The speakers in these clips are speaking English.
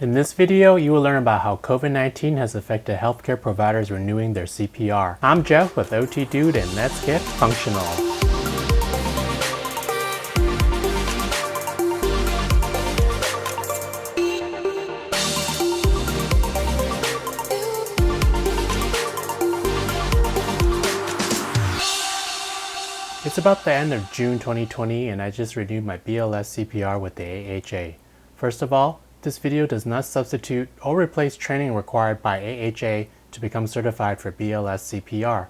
In this video, you will learn about how COVID-19 has affected healthcare providers renewing their CPR. I'm Jeff with OTDUDE and let's get functional. It's about the end of June 2020 and I just renewed my BLS CPR with the AHA. First of all, this video does not substitute or replace training required by AHA to become certified for BLS CPR.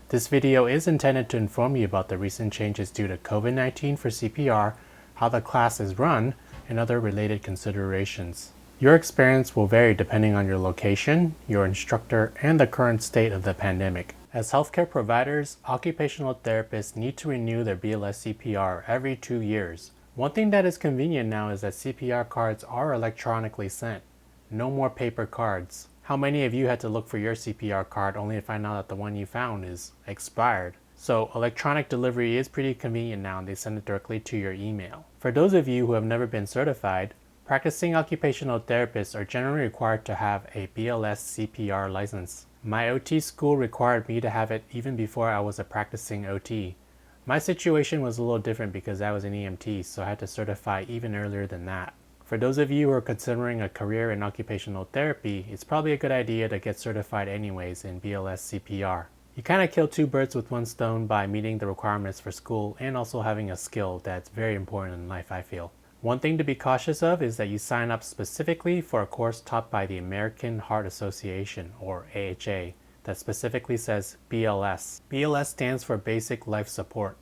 This video is intended to inform you about the recent changes due to COVID-19 for CPR, how the class is run, and other related considerations. Your experience will vary depending on your location, your instructor, and the current state of the pandemic. As healthcare providers, occupational therapists need to renew their BLS CPR every 2 years. One thing that is convenient now is that CPR cards are electronically sent. No more paper cards. How many of you had to look for your CPR card only to find out that the one you found is expired? So electronic delivery is pretty convenient now and they send it directly to your email. For those of you who have never been certified, practicing occupational therapists are generally required to have a BLS CPR license. My OT school required me to have it even before I was a practicing OT. My situation was a little different because I was an EMT, so I had to certify even earlier than that. For those of you who are considering a career in occupational therapy, it's probably a good idea to get certified anyways in BLS CPR. You kind of kill two birds with one stone by meeting the requirements for school and also having a skill that's very important in life, I feel. One thing to be cautious of is that you sign up specifically for a course taught by the American Heart Association, or AHA, that specifically says BLS. BLS stands for Basic Life Support.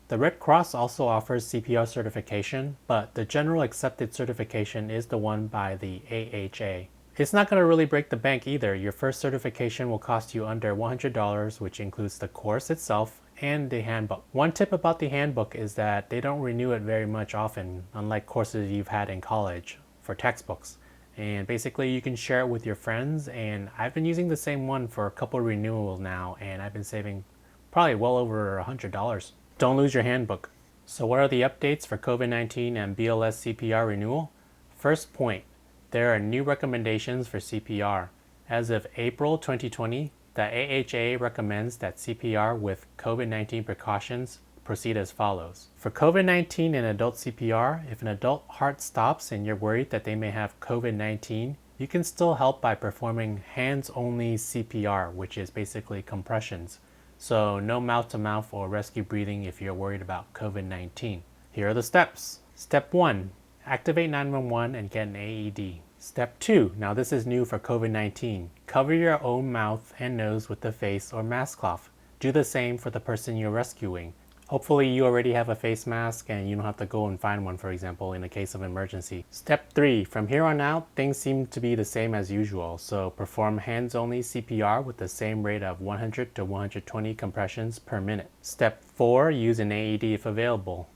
The Red Cross also offers CPR certification, but the general accepted certification is the one by the AHA. It's not going to really break the bank either. Your first certification will cost you under $100, which includes the course itself and the handbook. One tip about the handbook is that they don't renew it very much often, unlike courses you've had in college for textbooks. And basically you can share it with your friends, and I've been using the same one for a couple of renewals now and I've been saving probably well over $100. Don't lose your handbook. So what are the updates for COVID-19 and BLS CPR renewal? First point, there are new recommendations for CPR. As of April 2020, the AHA recommends that CPR with COVID-19 precautions proceed as follows. For COVID-19 and adult CPR, if an adult heart stops and you're worried that they may have COVID-19, you can still help by performing hands-only CPR, which is basically compressions. So no mouth-to-mouth or rescue breathing if you're worried about COVID-19. Here are the steps. Step 1, activate 911 and get an AED. Step 2, now this is new for COVID-19. Cover your own mouth and nose with the face or mask cloth. Do the same for the person you're rescuing. Hopefully you already have a face mask and you don't have to go and find one, for example, in a case of emergency. Step 3, from here on out, things seem to be the same as usual. So perform hands-only CPR with the same rate of 100 to 120 compressions per minute. Step 4, use an AED if available.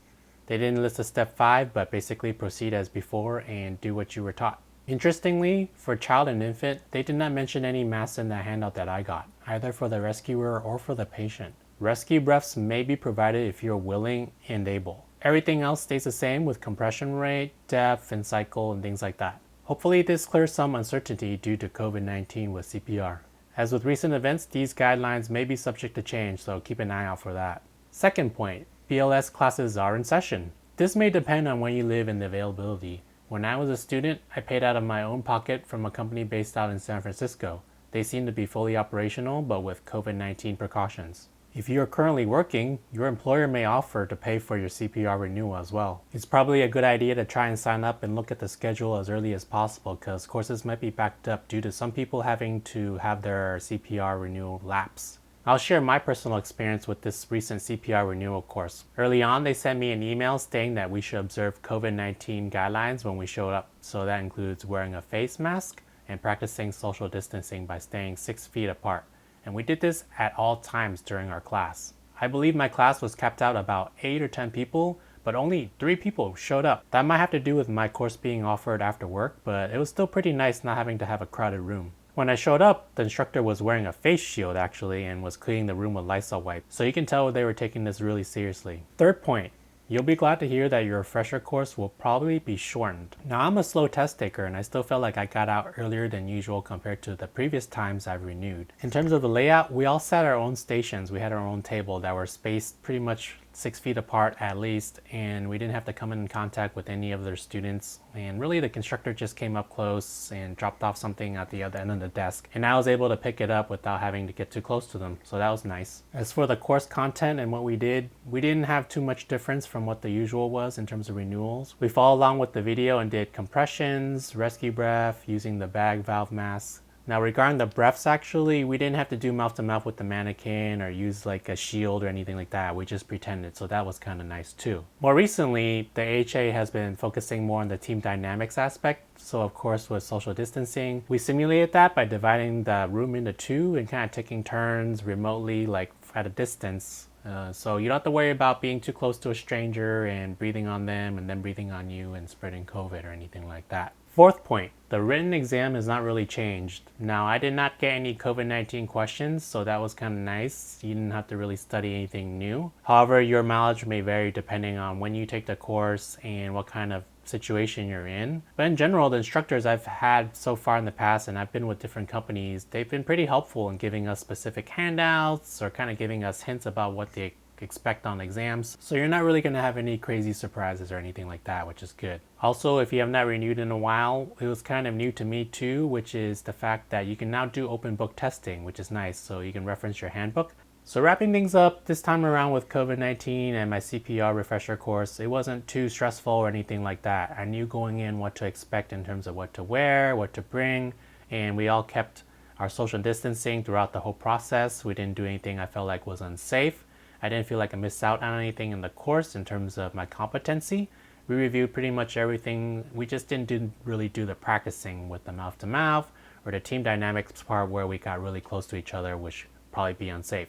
They didn't list a step 5, but basically proceed as before and do what you were taught. Interestingly, for child and infant, they did not mention any masks in the handout that I got, either for the rescuer or for the patient. Rescue breaths may be provided if you're willing and able. Everything else stays the same with compression rate, depth, and cycle, and things like that. Hopefully this clears some uncertainty due to COVID-19 with CPR. As with recent events, these guidelines may be subject to change, so keep an eye out for that. Second point, BLS classes are in session. This may depend on where you live and the availability. When I was a student, I paid out of my own pocket from a company based out in San Francisco. They seem to be fully operational, but with COVID-19 precautions. If you are currently working, your employer may offer to pay for your CPR renewal as well. It's probably a good idea to try and sign up and look at the schedule as early as possible because courses might be backed up due to some people having to have their CPR renewal lapse. I'll share my personal experience with this recent CPR renewal course. Early on, they sent me an email stating that we should observe COVID-19 guidelines when we showed up. So that includes wearing a face mask and practicing social distancing by staying 6 feet apart. And we did this at all times during our class. I believe my class was capped out about 8 or 10 people, but only 3 people showed up. That might have to do with my course being offered after work, but it was still pretty nice not having to have a crowded room. When I showed up, the instructor was wearing a face shield actually and was cleaning the room with Lysol wipes, so you can tell they were taking this really seriously. Third point, You'll be glad to hear that your refresher course will probably be shortened. Now, I'm a slow test taker and I still felt like I got out earlier than usual compared to the previous times I've renewed. In terms of the layout, we all sat our own stations. We had our own table that were spaced pretty much 6 feet apart at least, and we didn't have to come in contact with any of their students. And really the constructor just came up close and dropped off something at the other end of the desk, and I was able to pick it up without having to get too close to them, so that was nice. As for the course content and what we didn't have too much difference from what the usual was in terms of renewals. We followed along with the video and did compressions, rescue breath, using the bag valve mask. Now regarding the breaths, actually, we didn't have to do mouth to mouth with the mannequin or use like a shield or anything like that. We just pretended, so that was kind of nice too. More recently, the AHA has been focusing more on the team dynamics aspect. So of course with social distancing, we simulated that by dividing the room into two and kind of taking turns remotely, like at a distance. So you don't have to worry about being too close to a stranger and breathing on them and then breathing on you and spreading COVID or anything like that. Fourth point, the written exam has not really changed. Now, I did not get any COVID-19 questions, so that was kind of nice. You didn't have to really study anything new. However, your mileage may vary depending on when you take the course and what kind of situation you're in. But in general, the instructors I've had so far in the past, and I've been with different companies, they've been pretty helpful in giving us specific handouts or kind of giving us hints about what they expect on exams. So you're not really going to have any crazy surprises or anything like that, which is good. Also, if you have not renewed in a while, it was kind of new to me too, which is the fact that you can now do open book testing, which is nice. So you can reference your handbook. So wrapping things up this time around with COVID-19 and my CPR refresher course, it wasn't too stressful or anything like that. I knew going in what to expect in terms of what to wear, what to bring, and we all kept our social distancing throughout the whole process. We didn't do anything I felt like was unsafe. I didn't feel like I missed out on anything in the course in terms of my competency. We reviewed pretty much everything. We just didn't really do the practicing with the mouth to mouth or the team dynamics part where we got really close to each other, which would probably be unsafe.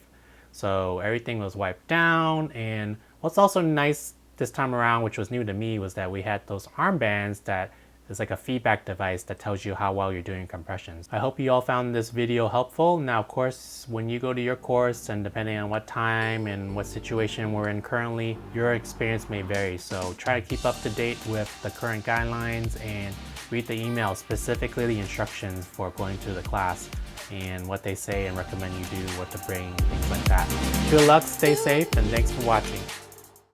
So everything was wiped down. And what's also nice this time around, which was new to me, was that we had those armbands that is like a feedback device that tells you how well you're doing compressions. I hope you all found this video helpful. Now, of course, when you go to your course and depending on what time and what situation we're in currently, your experience may vary. So try to keep up to date with the current guidelines and read the emails, specifically the instructions for going to the class and what they say and recommend you do, what to bring, things like that. Good luck, stay safe, and thanks for watching.